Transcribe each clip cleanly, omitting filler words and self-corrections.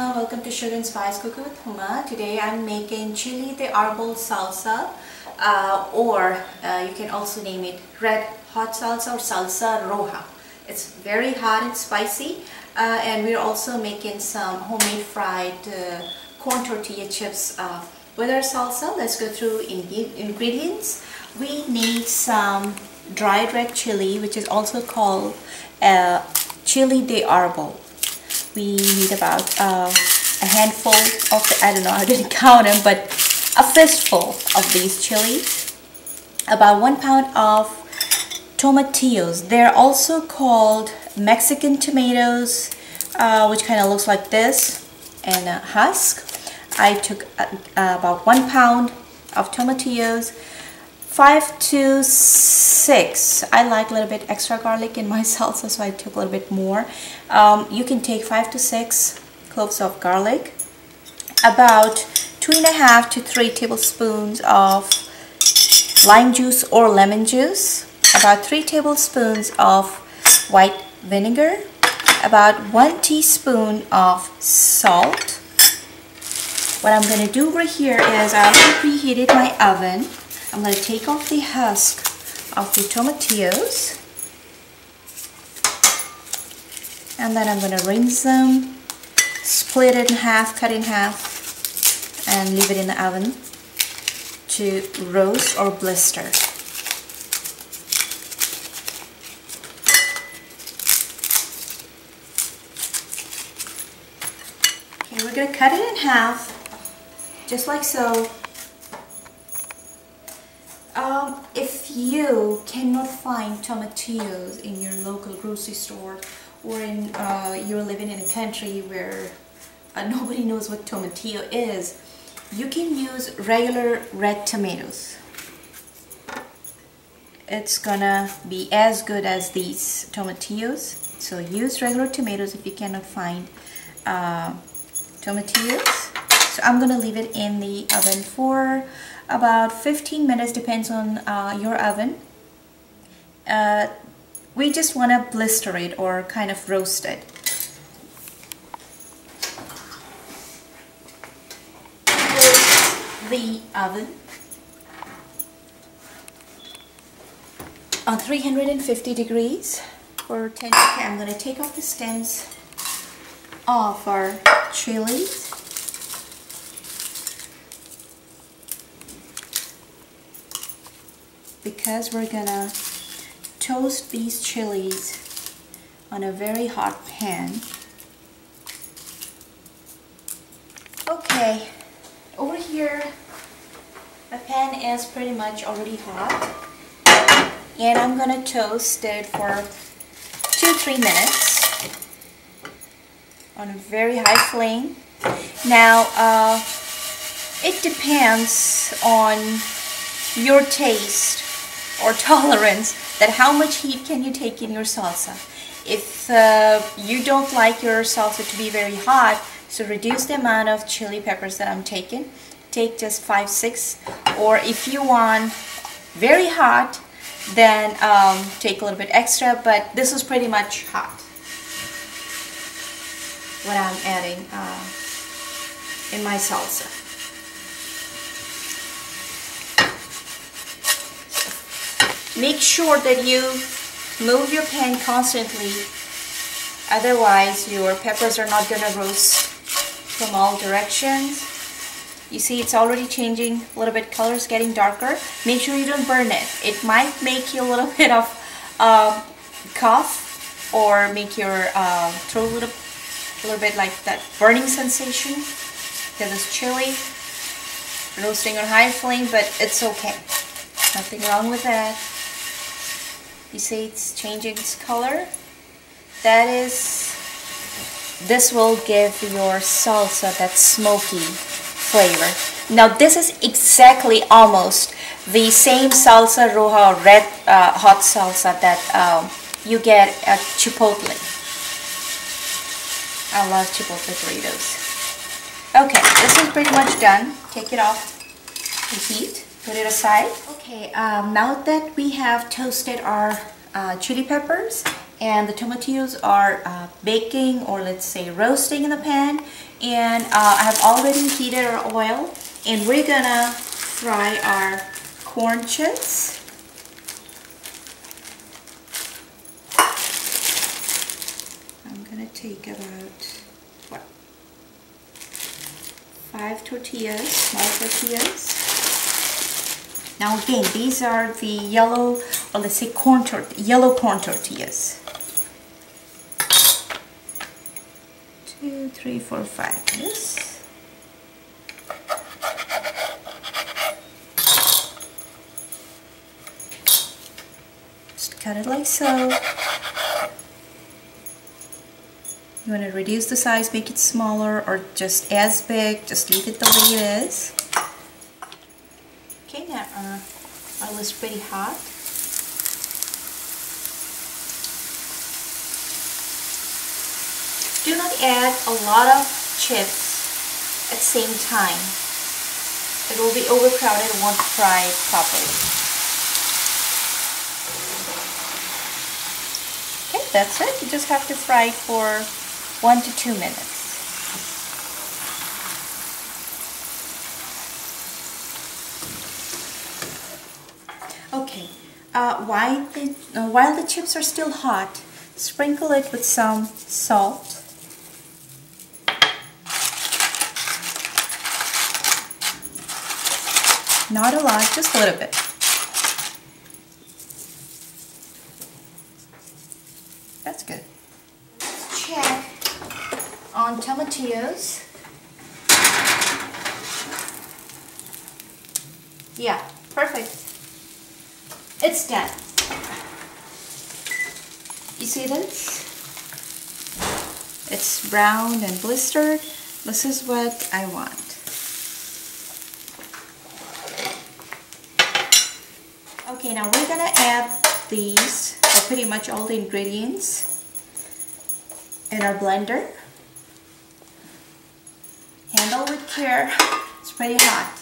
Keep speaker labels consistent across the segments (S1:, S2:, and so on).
S1: everyone, welcome to Sugar and Spice Cooking with Huma. Today I'm making chili de árbol salsa or you can also name it red hot salsa or salsa roja. It's very hot and spicy and we're also making some homemade fried corn tortilla chips with our salsa. Let's go through ingredients. We need some dried red chili, which is also called chili de árbol. We need about a handful of I don't know, I didn't count them, but a fistful of these chilies. About 1 pound of tomatillos. They're also called Mexican tomatoes, which kind of looks like this, and a husk. I took about 1 pound of tomatillos. 5 to 6. I like a little bit extra garlic in my salsa, so I took a little bit more. You can take 5 to 6 cloves of garlic, about 2.5 to 3 tablespoons of lime juice or lemon juice, about 3 tablespoons of white vinegar, about 1 teaspoon of salt. What I'm going to do over here is I also preheated my oven. I'm going to take off the husk of the tomatillos, and then I'm going to rinse them, split it in half, cut in half, and leave it in the oven to roast or blister. Okay, we're going to cut it in half, just like so. If you cannot find tomatillos in your local grocery store, or in you're living in a country where nobody knows what tomatillo is, you can use regular red tomatoes. It's gonna be as good as these tomatillos. So use regular tomatoes if you cannot find tomatillos. So I'm gonna leave it in the oven for about 15 minutes, depends on your oven. We just want to blister it or kind of roast it. The oven on 350 degrees for 10 minutes. Okay, I'm going to take off the stems of our chilies. Because we're gonna toast these chilies on a very hot pan. Okay, over here the pan is pretty much already hot, and I'm gonna toast it for 2-3 minutes on a very high flame. Now it depends on your taste or tolerance, that how much heat can you take in your salsa. If you don't like your salsa to be very hot, so reduce the amount of chili peppers that I'm taking. Take just 5-6, or if you want very hot, then take a little bit extra, but this is pretty much hot what I'm adding in my salsa. Make sure that you move your pan constantly, otherwise your peppers are not going to roast from all directions. You see it's already changing a little bit, color is getting darker. Make sure you don't burn it. It might make you a little bit of cough, or make your throat a little bit like that burning sensation, because it's chili, roasting on high flame, but it's okay. Nothing wrong with that. You see it's changing its color. This will give your salsa that smoky flavor. Now this is exactly almost the same salsa roja, red hot salsa that you get at Chipotle. I love Chipotle burritos. Okay, this is pretty much done. Take it off the heat. Put it aside. Okay, now that we have toasted our chili peppers And the tomatillos are baking, or let's say roasting in the pan. And I have already heated our oil, and we're gonna fry our corn chips. I'm gonna take about 5 tortillas, small tortillas. Now again, these are the yellow, or let's say yellow corn tortillas. 2, 3, 4, 5. Yes. Just cut it like so. You want to reduce the size, make it smaller, or just as big, just leave it the way it is. Okay, now our oil is pretty hot. Do not add a lot of chips at the same time. It will be overcrowded and won't fry properly. Okay, that's it. You just have to fry for 1 to 2 minutes. Okay, while the chips are still hot, sprinkle it with some salt. Not a lot, just a little bit. That's good. Check on tomatillos. Yeah, perfect. It's done. You see this? It's brown and blistered. This is what I want. Okay, now we're gonna add these, or pretty much all the ingredients, in our blender. Handle with care. It's pretty hot.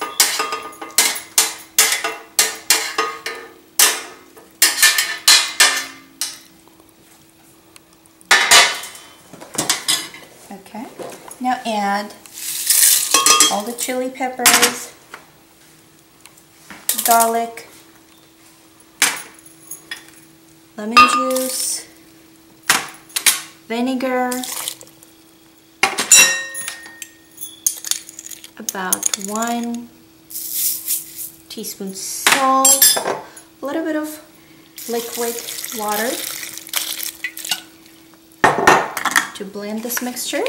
S1: Okay, now add all the chili peppers, garlic, lemon juice, vinegar, about 1 teaspoon salt, a little bit of liquid water to blend this mixture.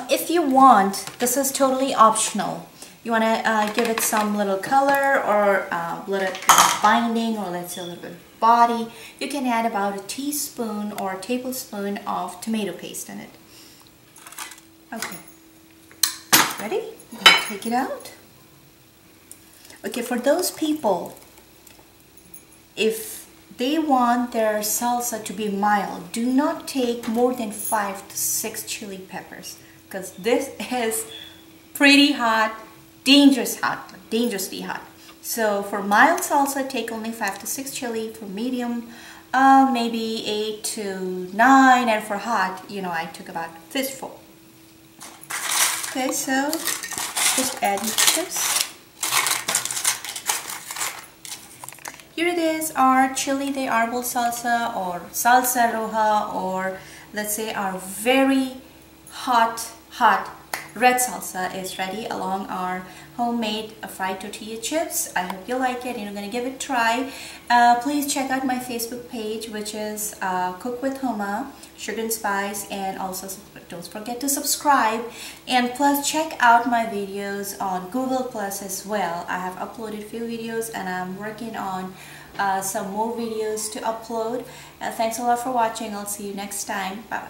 S1: If you want, this is totally optional. You want to give it some little color, or little binding, or let's say a little bit of body, you can add about a teaspoon or a tablespoon of tomato paste in it. Okay, ready? I'm going to take it out. Okay, for those people, if they want their salsa to be mild, do not take more than 5 to 6 chili peppers, because this is pretty hot, dangerously hot. So for mild salsa, take only 5 to 6 chili. For medium, maybe 8 to 9, and for hot, you know, I took about a fistful. Okay, so just add this. Here it is, our chili de árbol salsa, or salsa roja, or let's say our very hot red salsa is ready, along our homemade fried tortilla chips. I hope you like it and you're going to give it a try. Please check out my Facebook page, which is Cook with Huma, Sugar and Spice, and also don't forget to subscribe, and plus check out my videos on Google Plus as well. I have uploaded a few videos and I'm working on some more videos to upload. Thanks a lot for watching. I'll see you next time. Bye.